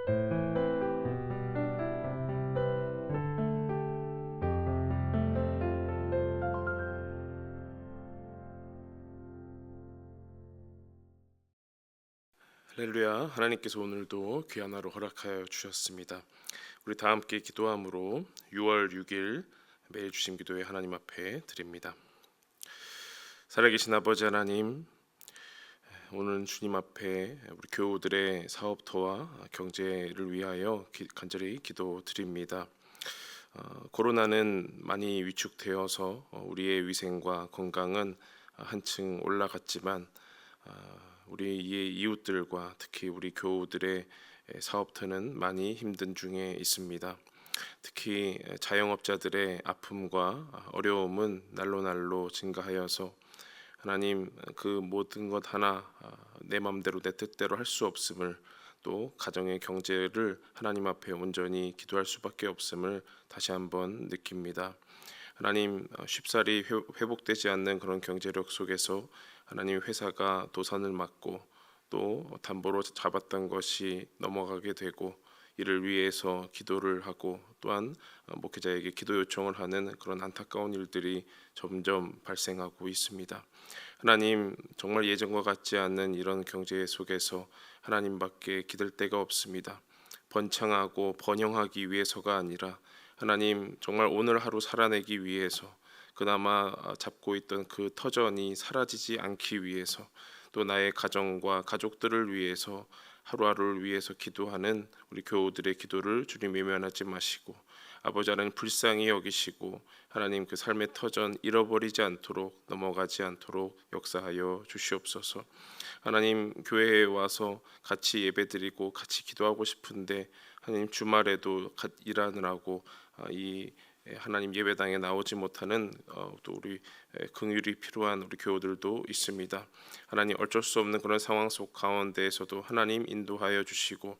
할렐루야. 하나님께서 오늘도 귀한 하루 허락하여 주셨습니다. 우리 다 함께 기도함으로 6월 6일 매일 주신 기도회 하나님 앞에 드립니다. 살아계신 아버지 하나님, 오늘은 주님 앞에 우리 교우들의 사업터와 경제를 위하여 간절히 기도드립니다. 코로나는 많이 위축되어서 우리의 위생과 건강은 한층 올라갔지만 우리의 이웃들과 특히 우리 교우들의 사업터는 많이 힘든 중에 있습니다. 특히 자영업자들의 아픔과 어려움은 날로 날로 증가하여서 하나님, 그 모든 것 하나 내 맘대로 내 뜻대로 할 수 없음을, 또 가정의 경제를 하나님 앞에 온전히 기도할 수밖에 없음을 다시 한번 느낍니다. 하나님, 쉽사리 회복되지 않는 그런 경제력 속에서 하나님, 회사가 도산을 맞고 또 담보로 잡았던 것이 넘어가게 되고 이를 위해서 기도를 하고 또한 목회자에게 기도 요청을 하는 그런 안타까운 일들이 점점 발생하고 있습니다. 하나님, 정말 예전과 같지 않는 이런 경제 속에서 하나님밖에 기댈 데가 없습니다. 번창하고 번영하기 위해서가 아니라 하나님, 정말 오늘 하루 살아내기 위해서, 그나마 잡고 있던 그 터전이 사라지지 않기 위해서, 또 나의 가정과 가족들을 위해서 하루하루를 위해서 기도하는 우리 교우들의 기도를 주님 외면하지 마시고 아버지 하나님 불쌍히 여기시고 하나님, 그 삶의 터전 잃어버리지 않도록, 넘어가지 않도록 역사하여 주시옵소서. 하나님, 교회에 와서 같이 예배드리고 같이 기도하고 싶은데 하나님, 주말에도 일하느라고 이 하나님 예배당에 나오지 못하는 또 우리 긍휼이 필요한 우리 교우들도 있습니다. 하나님, 어쩔 수 없는 그런 상황 속 가운데에서도 하나님 인도하여 주시고,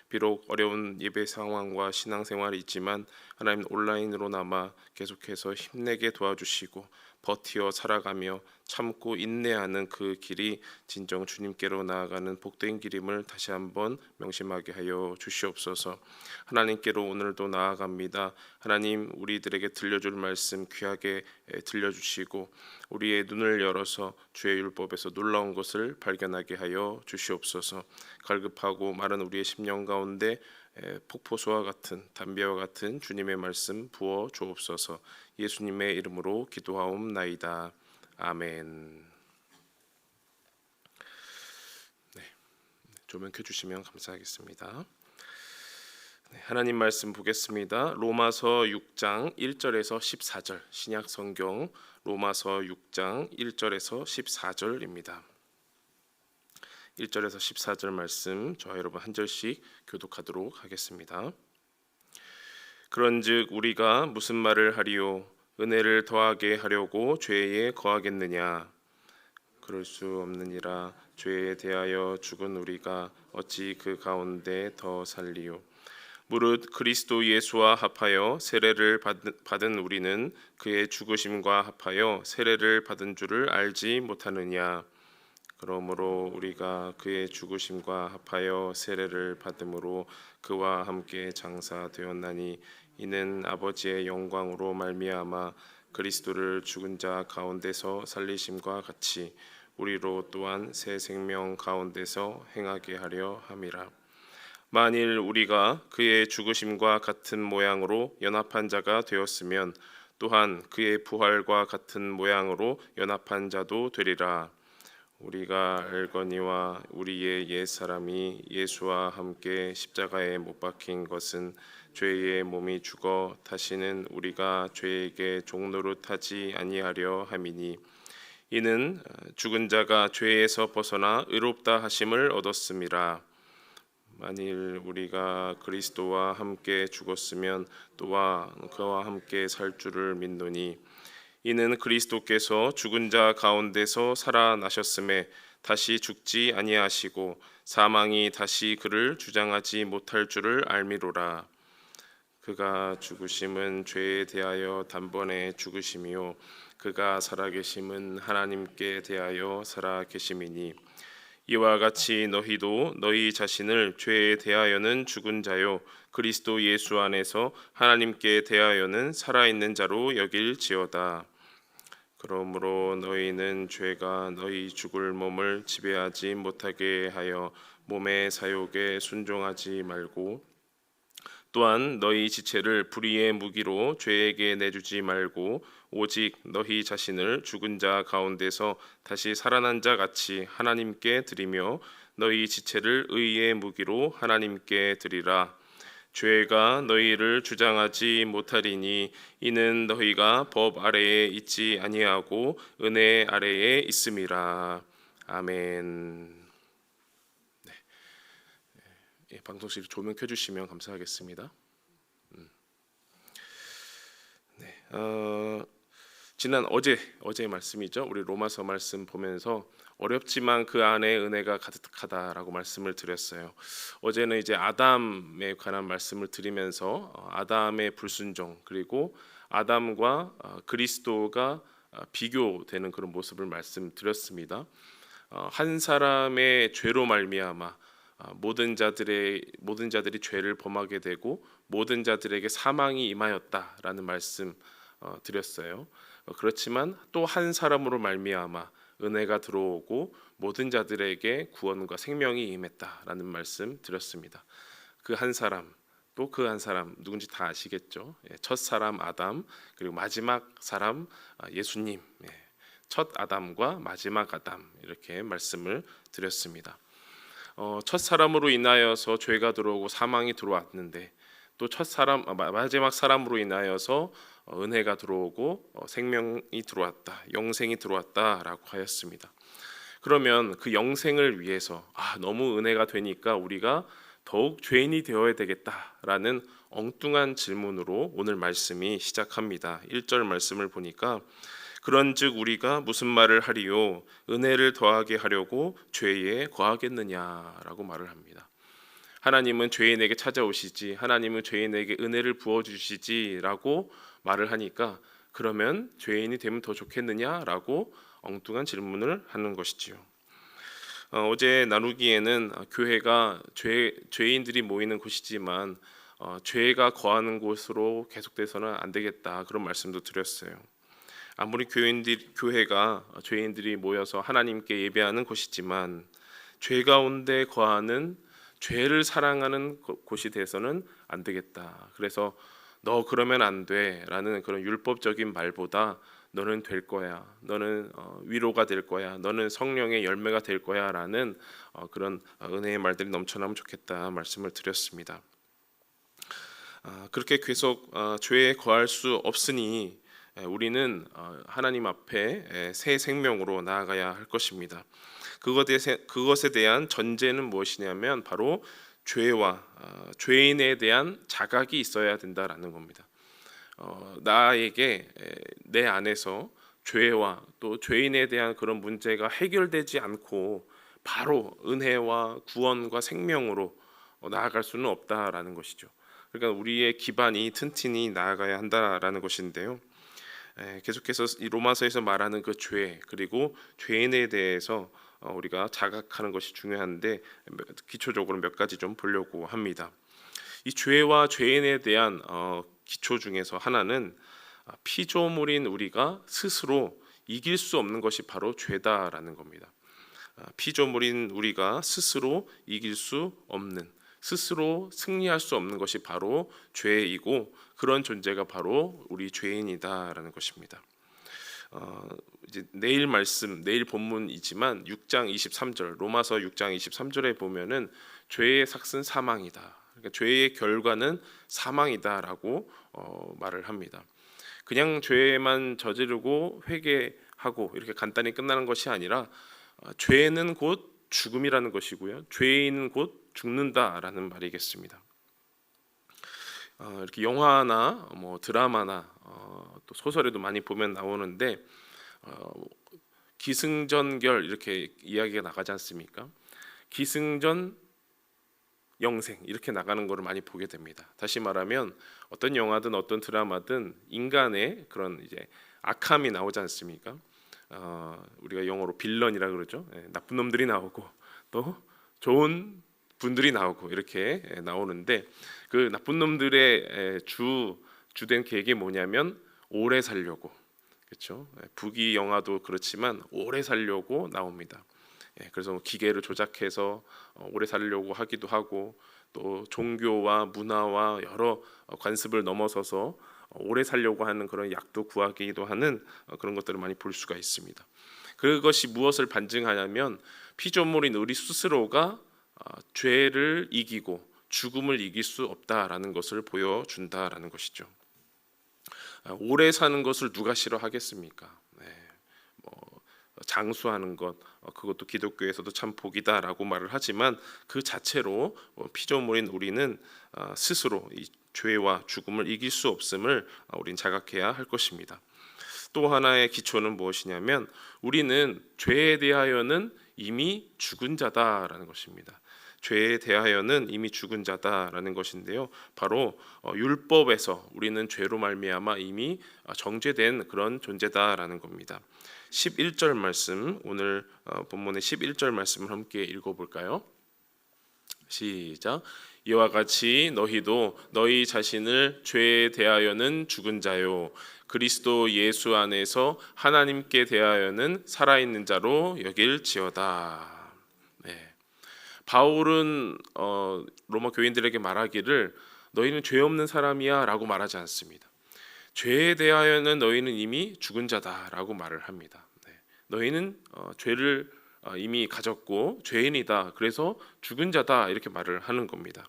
비록 어려운 예배 상황과 신앙생활이 있지만 하나님, 온라인으로나마 계속해서 힘내게 도와주시고 버티어 살아가며 참고 인내하는 그 길이 진정 주님께로 나아가는 복된 길임을 다시 한번 명심하게 하여 주시옵소서. 하나님께로 오늘도 나아갑니다. 하나님, 우리들에게 들려줄 말씀 귀하게 들려주시고 우리의 눈을 열어서 주의 율법에서 놀라운 것을 발견하게 하여 주시옵소서. 갈급하고 마른 우리의 심령 가운데 폭포수와 같은 담배와 같은 주님의 말씀 부어 주옵소서. 예수님의 이름으로 기도하옵나이다. 아멘. 조명 켜주시면 감사하겠습니다. 하나님 말씀 보겠습니다. 로마서 6장 1절에서 14절, 신약 성경 로마서 6장 1절에서 14절입니다. 1절에서 14절 말씀 저와 여러분 한 절씩 교독하도록 하겠습니다. 그런즉 우리가 무슨 말을 하리요? 은혜를 더하게 하려고 죄에 거하겠느냐? 그럴 수 없느니라. 죄에 대하여 죽은 우리가 어찌 그 가운데 더 살리요? 무릇 그리스도 예수와 합하여 세례를 받은 우리는 그의 죽으심과 합하여 세례를 받은 줄을 알지 못하느냐? 그러므로 우리가 그의 죽으심과 합하여 세례를 받음으로 그와 함께 장사되었나니, 이는 아버지의 영광으로 말미암아 그리스도를 죽은 자 가운데서 살리심과 같이 우리로 또한 새 생명 가운데서 행하게 하려 함이라. 만일 우리가 그의 죽으심과 같은 모양으로 연합한 자가 되었으면 또한 그의 부활과 같은 모양으로 연합한 자도 되리라. 우리가 알거니와 우리의 옛사람이 예수와 함께 십자가에 못 박힌 것은 죄의 몸이 죽어 다시는 우리가 죄에게 종노릇하지 아니하려 함이니, 이는 죽은 자가 죄에서 벗어나 의롭다 하심을 얻었음이라. 만일 우리가 그리스도와 함께 죽었으면 또한 그와 함께 살 줄을 믿노니, 이는 그리스도께서 죽은 자 가운데서 살아나셨음에 다시 죽지 아니하시고 사망이 다시 그를 주장하지 못할 줄을 알미로라. 그가 죽으심은 죄에 대하여 단번에 죽으심이요 그가 살아계심은 하나님께 대하여 살아계심이니, 이와 같이 너희도 너희 자신을 죄에 대하여는 죽은 자요 그리스도 예수 안에서 하나님께 대하여는 살아있는 자로 여길지어다. 그러므로 너희는 죄가 너희 죽을 몸을 지배하지 못하게 하여 몸의 사욕에 순종하지 말고, 또한 너희 지체를 불의의 무기로 죄에게 내주지 말고 오직 너희 자신을 죽은 자 가운데서 다시 살아난 자 같이 하나님께 드리며 너희 지체를 의의 무기로 하나님께 드리라. 죄가 너희를 주장하지 못하리니 이는 너희가 법 아래에 있지 아니하고 은혜 아래에 있음이라. 아멘. 방송실 조명 켜주시면 감사하겠습니다. 지난 어제 말씀이죠. 우리 로마서 말씀 보면서 어렵지만 그 안에 은혜가 가득하다라고 말씀을 드렸어요. 어제는 이제 아담에 관한 말씀을 드리면서 아담의 불순종 그리고 아담과 그리스도가 비교되는 그런 모습을 말씀드렸습니다. 한 사람의 죄로 말미암아 모든 자들이 죄를 범하게 되고 모든 자들에게 사망이 임하였다라는 말씀 드렸어요. 그렇지만 또 한 사람으로 말미암아 은혜가 들어오고 모든 자들에게 구원과 생명이 임했다라는 말씀 드렸습니다. 그 한 사람, 또 그 한 사람 누군지 다 아시겠죠? 첫 사람 아담, 그리고 마지막 사람 예수님. 첫 아담과 마지막 아담 이렇게 말씀을 드렸습니다. 첫 사람으로 인하여서 죄가 들어오고 사망이 들어왔는데 또 마지막 사람으로 인하여서 은혜가 들어오고 생명이 들어왔다, 영생이 들어왔다라고 하였습니다. 그러면 그 영생을 위해서 너무 은혜가 되니까 우리가 더욱 죄인이 되어야 되겠다라는 엉뚱한 질문으로 오늘 말씀이 시작합니다. 1절 말씀을 보니까 그런즉 우리가 무슨 말을 하리요 은혜를 더하게 하려고 죄에 거하겠느냐라고 말을 합니다. 하나님은 죄인에게 찾아오시지, 하나님은 죄인에게 은혜를 부어주시지라고 말을 하니까 그러면 죄인이 되면 더 좋겠느냐라고 엉뚱한 질문을 하는 것이지요. 어제 나누기에는 교회가 죄인들이 모이는 곳이지만 죄가 거하는 곳으로 계속돼서는 안 되겠다 그런 말씀도 드렸어요. 아무리 교회가 죄인들이 모여서 하나님께 예배하는 곳이지만 죄 가운데 거하는 죄를 사랑하는 곳이 돼서는 안 되겠다. 그래서 너 그러면 안 돼라는 그런 율법적인 말보다 너는 될 거야, 너는 위로가 될 거야, 너는 성령의 열매가 될 거야라는 그런 은혜의 말들이 넘쳐나면 좋겠다 말씀을 드렸습니다. 그렇게 계속 죄에 거할 수 없으니 우리는 하나님 앞에 새 생명으로 나아가야 할 것입니다. 그것에 대한 전제는 무엇이냐면 바로 죄와 죄인에 대한 자각이 있어야 된다라는 겁니다. 나에게 내 안에서 죄와 또 죄인에 대한 그런 문제가 해결되지 않고 바로 은혜와 구원과 생명으로 나아갈 수는 없다라는 것이죠. 그러니까 우리의 기반이 튼튼히 나아가야 한다라는 것인데요. 계속해서 이 로마서에서 말하는 그 죄 그리고 죄인에 대해서 우리가 자각하는 것이 중요한데 기초적으로 몇 가지 좀 보려고 합니다. 이 죄와 죄인에 대한 기초 중에서 하나는 피조물인 우리가 스스로 이길 수 없는 것이 바로 죄다라는 겁니다. 피조물인 우리가 스스로 이길 수 없는, 스스로 승리할 수 없는 것이 바로 죄이고 그런 존재가 바로 우리 죄인이다라는 것입니다. 이제 내일 본문이지만 6장 23절 로마서 6장 23절에 보면은 죄의 삭은 사망이다. 그러니까 죄의 결과는 사망이다라고 말을 합니다. 그냥 죄만 저지르고 회개하고 이렇게 간단히 끝나는 것이 아니라 죄는 곧 죽음이라는 것이고요. 죄인은 곧 죽는다라는 말이겠습니다. 이렇게 영화나 드라마나 또 소설에도 많이 보면 나오는데 기승전결 이렇게 이야기가 나가지 않습니까? 기승전 영생 이렇게 나가는 것을 많이 보게 됩니다. 다시 말하면 어떤 영화든 어떤 드라마든 인간의 그런 이제 악함이 나오지 않습니까? 우리가 영어로 빌런이라 그러죠. 나쁜 놈들이 나오고 또 좋은 분들이 나오고 이렇게 나오는데, 그 나쁜 놈들의 주된 계획이 뭐냐면 오래 살려고, 그렇죠? 부귀 영화도 그렇지만 오래 살려고 나옵니다. 그래서 기계를 조작해서 오래 살려고 하기도 하고, 또 종교와 문화와 여러 관습을 넘어서서 오래 살려고 하는 그런 약도 구하기도 하는 그런 것들을 많이 볼 수가 있습니다. 그것이 무엇을 반증하냐면 피조물인 우리 스스로가 죄를 이기고 죽음을 이길 수 없다라는 것을 보여준다라는 것이죠. 오래 사는 것을 누가 싫어하겠습니까? 뭐 장수하는 것, 그것도 기독교에서도 참 복이다라고 말을 하지만 그 자체로 피조물인 우리는 스스로 이 죄와 죽음을 이길 수 없음을 우린 자각해야 할 것입니다. 또 하나의 기초는 무엇이냐면 우리는 죄에 대하여는 이미 죽은 자다라는 것입니다. 죄에 대하여는 이미 죽은 자다라는 것인데요. 바로 율법에서 우리는 죄로 말미암아 이미 정죄된 그런 존재다라는 겁니다. 11절 말씀, 오늘 본문의 11절 말씀을 함께 읽어볼까요? 시작. 이와 같이 너희도 너희 자신을 죄에 대하여는 죽은 자요 그리스도 예수 안에서 하나님께 대하여는 살아있는 자로 여길지어다. 네. 바울은 로마 교인들에게 말하기를 너희는 죄 없는 사람이야 라고 말하지 않습니다. 죄에 대하여는 너희는 이미 죽은 자다라고 말을 합니다. 네. 너희는 죄를 이미 가졌고 죄인이다, 그래서 죽은 자다, 이렇게 말을 하는 겁니다.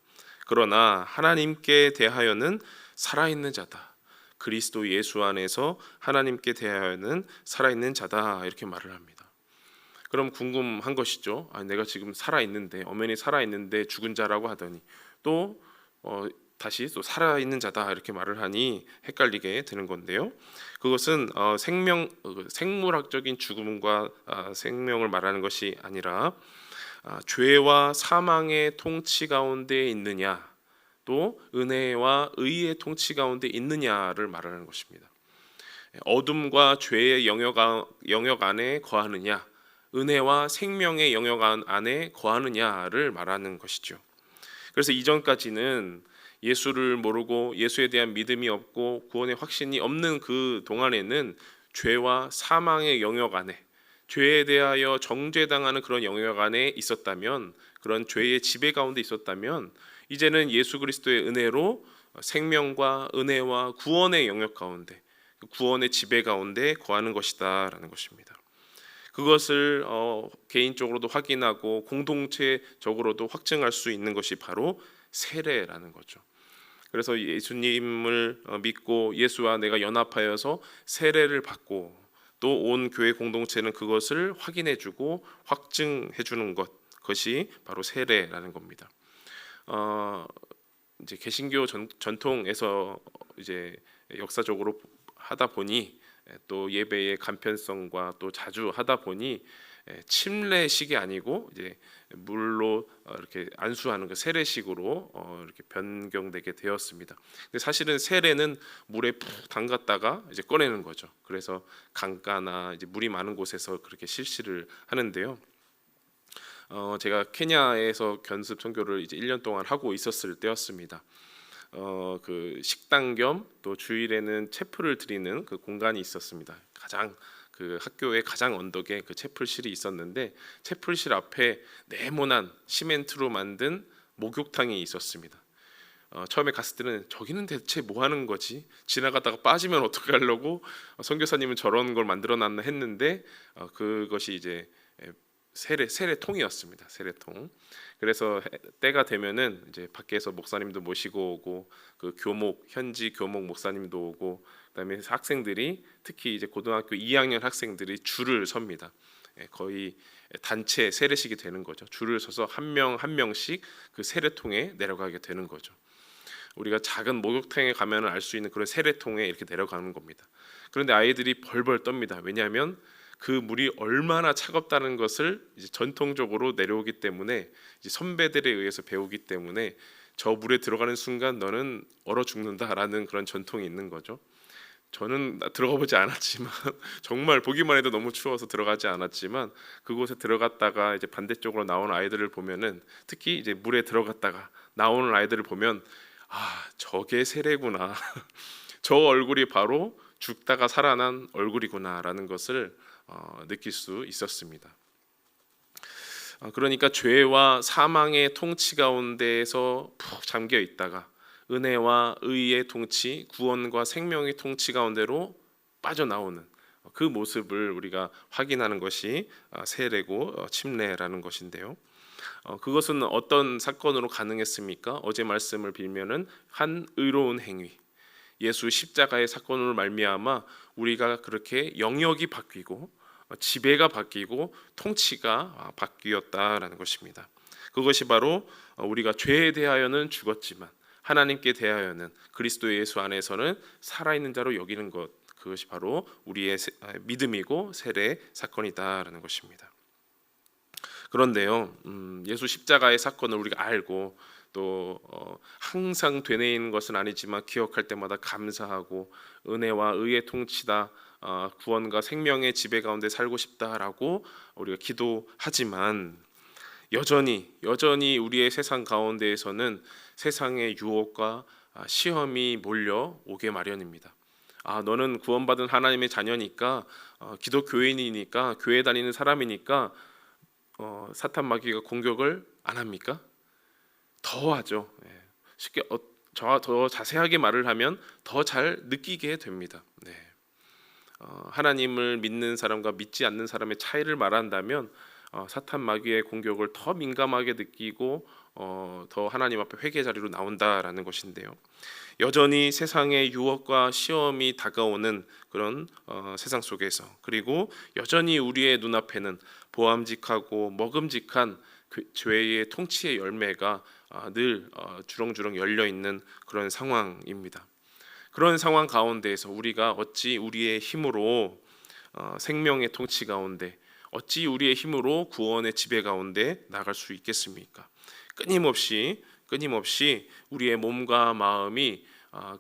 그러나 하나님께 대하여는 살아있는 자다, 그리스도 예수 안에서 하나님께 대하여는 살아있는 자다, 이렇게 말을 합니다. 그럼 궁금한 것이죠. 내가 지금 살아있는데, 엄연히 살아있는데 죽은 자라고 하더니 또 다시 또 살아있는 자다 이렇게 말을 하니 헷갈리게 되는 건데요. 그것은 생물학적인 죽음과 생명을 말하는 것이 아니라 죄와 사망의 통치 가운데 있느냐, 또 은혜와 의의 통치 가운데 있느냐를 말하는 것입니다. 어둠과 죄의 영역 안에 거하느냐, 은혜와 생명의 영역 안에 거하느냐를 말하는 것이죠. 그래서 이전까지는 예수를 모르고 예수에 대한 믿음이 없고 구원의 확신이 없는 그 동안에는 죄와 사망의 영역 안에, 죄에 대하여 정죄당하는 그런 영역 안에 있었다면, 그런 죄의 지배 가운데 있었다면, 이제는 예수 그리스도의 은혜로 생명과 은혜와 구원의 영역 가운데, 구원의 지배 가운데 거하는 것이다라는 것입니다. 그것을 개인적으로도 확인하고 공동체적으로도 확증할 수 있는 것이 바로 세례라는 거죠. 그래서 예수님을 믿고 예수와 내가 연합하여서 세례를 받고 또 온 교회 공동체는 그것을 확인해주고 확증해주는 것이 바로 세례라는 겁니다. 이제 개신교 전통에서 이제 역사적으로 하다 보니, 또 예배의 간편성과 또 자주 하다 보니 침례식이 아니고 이제 물로 이렇게 안수하는 그 세례식으로 이렇게 변경되게 되었습니다. 근데 사실은 세례는 물에 푹 담갔다가 이제 꺼내는 거죠. 그래서 강가나 이제 물이 많은 곳에서 그렇게 실시를 하는데요. 제가 케냐에서 견습 선교를 이제 1년 동안 하고 있었을 때였습니다. 그 식당 겸 또 주일에는 채플을 드리는 그 공간이 있었습니다. 그 학교의 가장 언덕에 그 채플실이 있었는데, 채플실 앞에 네모난 시멘트로 만든 목욕탕이 있었습니다. 처음에 갔을 때는 저기는 대체 뭐 하는 거지? 지나가다가 빠지면 어떻게 하려고 선교사님은 저런 걸 만들어놨나 했는데, 그것이 이제 세례통이었습니다. 세례통. 그래서 때가 되면은 이제 밖에서 목사님도 모시고 오고, 그 현지 교목 목사님도 오고, 그다음에 학생들이, 특히 이제 고등학교 2학년 학생들이 줄을 섭니다. 거의 단체 세례식이 되는 거죠. 줄을 서서 한 명 한 명씩 그 세례통에 내려가게 되는 거죠. 우리가 작은 목욕탕에 가면 알 수 있는 그런 세례통에 이렇게 내려가는 겁니다. 그런데 아이들이 벌벌 떱니다. 왜냐하면 그 물이 얼마나 차갑다는 것을 이제 전통적으로 내려오기 때문에, 이제 선배들에 의해서 배우기 때문에 저 물에 들어가는 순간 너는 얼어 죽는다라는 그런 전통이 있는 거죠. 저는 들어가 보지 않았지만 정말 보기만 해도 너무 추워서 들어가지 않았지만 그곳에 들어갔다가 이제 반대쪽으로 나오는 아이들을 보면은 특히 이제 물에 들어갔다가 나오는 아이들을 보면 저게 세례구나. 저 얼굴이 바로 죽다가 살아난 얼굴이구나라는 것을 느낄 수 있었습니다. 그러니까 죄와 사망의 통치 가운데에서 푹 잠겨 있다가 은혜와 의의 통치, 구원과 생명의 통치 가운데로 빠져나오는 그 모습을 우리가 확인하는 것이 세례고 침례라는 것인데요. 그것은 어떤 사건으로 가능했습니까? 어제 말씀을 빌면은 한 의로운 행위, 예수 십자가의 사건으로 말미암아 우리가 그렇게 영역이 바뀌고 지배가 바뀌고 통치가 바뀌었다라는 것입니다. 그것이 바로 우리가 죄에 대하여는 죽었지만 하나님께 대하여는 그리스도 예수 안에서는 살아있는 자로 여기는 것, 그것이 바로 우리의 믿음이고 세례 사건이다라는 것입니다. 그런데요, 예수 십자가의 사건을 우리가 알고 또 항상 되뇌이는 것은 아니지만 기억할 때마다 감사하고 은혜와 의의 통치다, 구원과 생명의 지배 가운데 살고 싶다라고 우리가 기도하지만 여전히 우리의 세상 가운데에서는 세상의 유혹과 시험이 몰려오게 마련입니다. 너는 구원받은 하나님의 자녀니까, 기독교인이니까, 교회 다니는 사람이니까 사탄 마귀가 공격을 안 합니까? 더 하죠. 쉽게 더 자세하게 말을 하면 더 잘 느끼게 됩니다. 하나님을 믿는 사람과 믿지 않는 사람의 차이를 말한다면 사탄 마귀의 공격을 더 민감하게 느끼고 더 하나님 앞에 회개 자리로 나온다라는 것인데요. 여전히 세상의 유혹과 시험이 다가오는 그런 세상 속에서, 그리고 여전히 우리의 눈앞에는 보암직하고 먹음직한 죄의 통치의 열매가 늘 주렁주렁 열려 있는 그런 상황입니다. 그런 상황 가운데에서 우리가 어찌 우리의 힘으로 생명의 통치 가운데, 어찌 우리의 힘으로 구원의 지배 가운데 나갈 수 있겠습니까? 끊임없이 우리의 몸과 마음이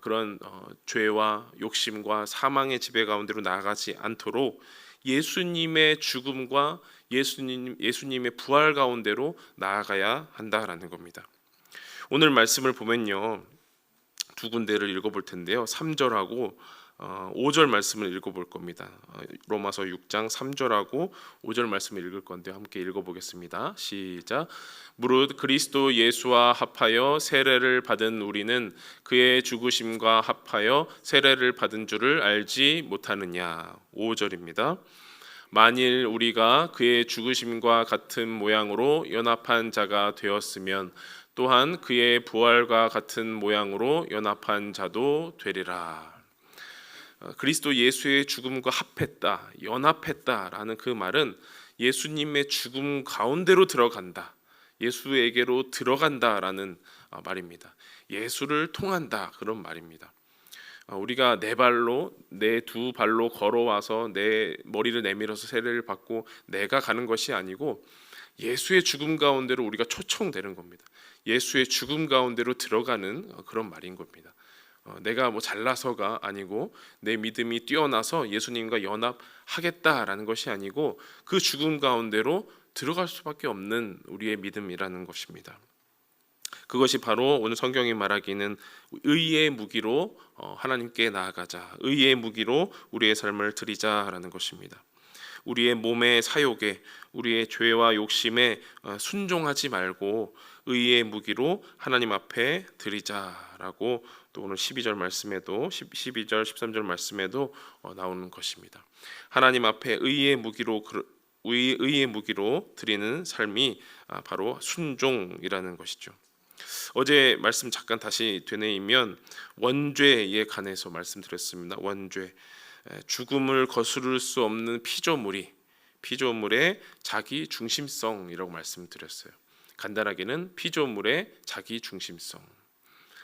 그런 죄와 욕심과 사망의 지배 가운데로 나가지 않도록 예수님의 죽음과 예수님의 부활 가운데로 나아가야 한다라는 겁니다. 오늘 말씀을 보면요, 두 군데를 읽어볼 텐데요, 3절하고 5절 말씀을 읽어볼 겁니다. 로마서 6장 3절하고 5절 말씀을 읽을 건데 함께 읽어보겠습니다. 시작. 무릇 그리스도 예수와 합하여 세례를 받은 우리는 그의 죽으심과 합하여 세례를 받은 줄을 알지 못하느냐. 5절입니다. 만일 우리가 그의 죽으심과 같은 모양으로 연합한 자가 되었으면 또한 그의 부활과 같은 모양으로 연합한 자도 되리라. 그리스도 예수의 죽음과 합했다, 연합했다라는 그 말은 예수님의 죽음 가운데로 들어간다, 예수에게로 들어간다라는 말입니다. 예수를 통한다, 그런 말입니다. 우리가 내 두 발로 걸어와서 내 머리를 내밀어서 세례를 받고 내가 가는 것이 아니고 예수의 죽음 가운데로 우리가 초청되는 겁니다. 예수의 죽음 가운데로 들어가는 그런 말인 겁니다. 내가 뭐 잘나서가 아니고 내 믿음이 뛰어나서 예수님과 연합하겠다라는 것이 아니고 그 죽음 가운데로 들어갈 수밖에 없는 우리의 믿음이라는 것입니다. 그것이 바로 오늘 성경이 말하기는 의의 무기로 하나님께 나아가자, 의의 무기로 우리의 삶을 드리자라는 것입니다. 우리의 몸의 사욕에, 우리의 죄와 욕심에 순종하지 말고 의의 무기로 하나님 앞에 드리자라고 또 오늘 12절 말씀에도 12절 13절 말씀에도 나오는 것입니다. 하나님 앞에 의의 무기로 드리는 삶이 바로 순종이라는 것이죠. 어제 말씀 잠깐 다시 되뇌이면 원죄에 관해서 말씀드렸습니다. 원죄, 죽음을 거스를 수 없는 피조물의 자기 중심성이라고 말씀드렸어요. 간단하게는 피조물의 자기 중심성,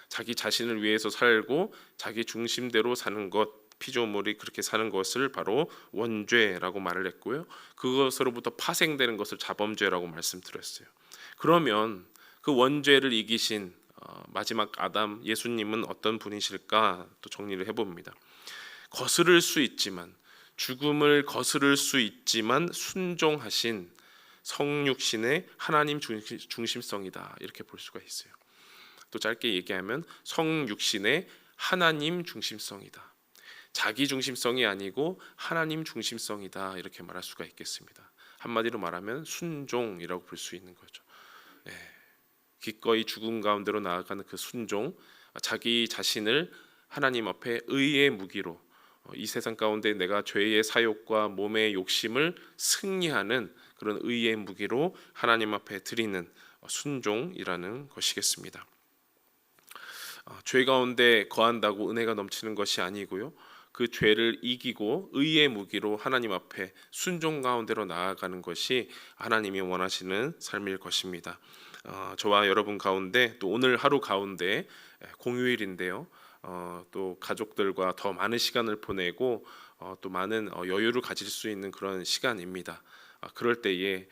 자기 자신을 위해서 살고 자기 중심대로 사는 것, 피조물이 그렇게 사는 것을 바로 원죄라고 말을 했고요. 그것으로부터 파생되는 것을 자범죄라고 말씀드렸어요. 그러면 그 원죄를 이기신 마지막 아담 예수님은 어떤 분이실까 또 정리를 해봅니다. 거스를 수 있지만, 죽음을 거스를 수 있지만 순종하신 성육신의 하나님 중심성이다, 이렇게 볼 수가 있어요. 또 짧게 얘기하면 성육신의 하나님 중심성이다. 자기 중심성이 아니고 하나님 중심성이다, 이렇게 말할 수가 있겠습니다. 한마디로 말하면 순종이라고 볼 수 있는 거죠. 기꺼이 죽음 가운데로 나아가는 그 순종, 자기 자신을 하나님 앞에 의의 무기로, 이 세상 가운데 내가 죄의 사욕과 몸의 욕심을 승리하는 그런 의의 무기로 하나님 앞에 드리는 순종이라는 것이겠습니다. 죄 가운데 거한다고 은혜가 넘치는 것이 아니고요, 그 죄를 이기고 의의 무기로 하나님 앞에 순종 가운데로 나아가는 것이 하나님이 원하시는 삶일 것입니다. 저와 여러분 가운데, 또 오늘 하루 가운데 공휴일인데요, 또 가족들과 더 많은 시간을 보내고 또 많은 여유를 가질 수 있는 그런 시간입니다. 그럴 때에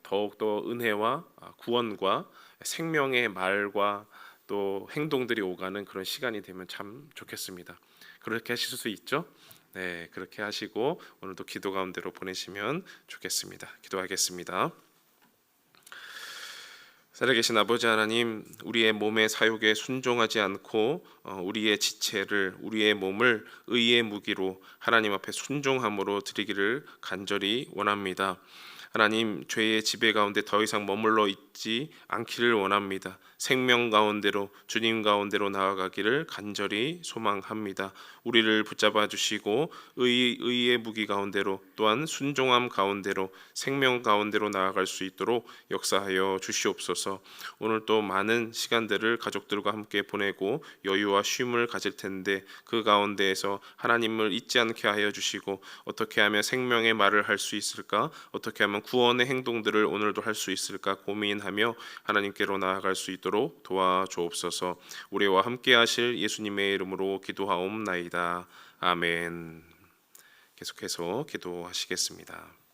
더욱더 은혜와 구원과 생명의 말과 또 행동들이 오가는 그런 시간이 되면 참 좋겠습니다. 그렇게 하실 수 있죠? 네, 그렇게 하시고 오늘도 기도 가운데로 보내시면 좋겠습니다. 기도하겠습니다. 살아계신 아버지 하나님, 우리의 몸의 사욕에 순종하지 않고 우리의 지체를, 우리의 몸을 의의 무기로 하나님 앞에 순종함으로 드리기를 간절히 원합니다. 하나님, 죄의 지배 가운데 더 이상 머물러 있지 않기를 원합니다. 생명 가운데로, 주님 가운데로 나아가기를 간절히 소망합니다. 우리를 붙잡아 주시고 의의 무기 가운데로, 또한 순종함 가운데로, 생명 가운데로 나아갈 수 있도록 역사하여 주시옵소서. 오늘 또 많은 시간들을 가족들과 함께 보내고 여유와 쉼을 가질 텐데, 그 가운데에서 하나님을 잊지 않게 하여 주시고, 어떻게 하면 생명의 말을 할 수 있을까, 어떻게 하면 구원의 행동들을 오늘도 할 수 있을까 고민하며 하나님께로 나아갈 수 있도록 도와주옵소서. 우리와 함께 하실 예수님의 이름으로 기도하옵나이다. 아멘. 계속해서 기도하시겠습니다.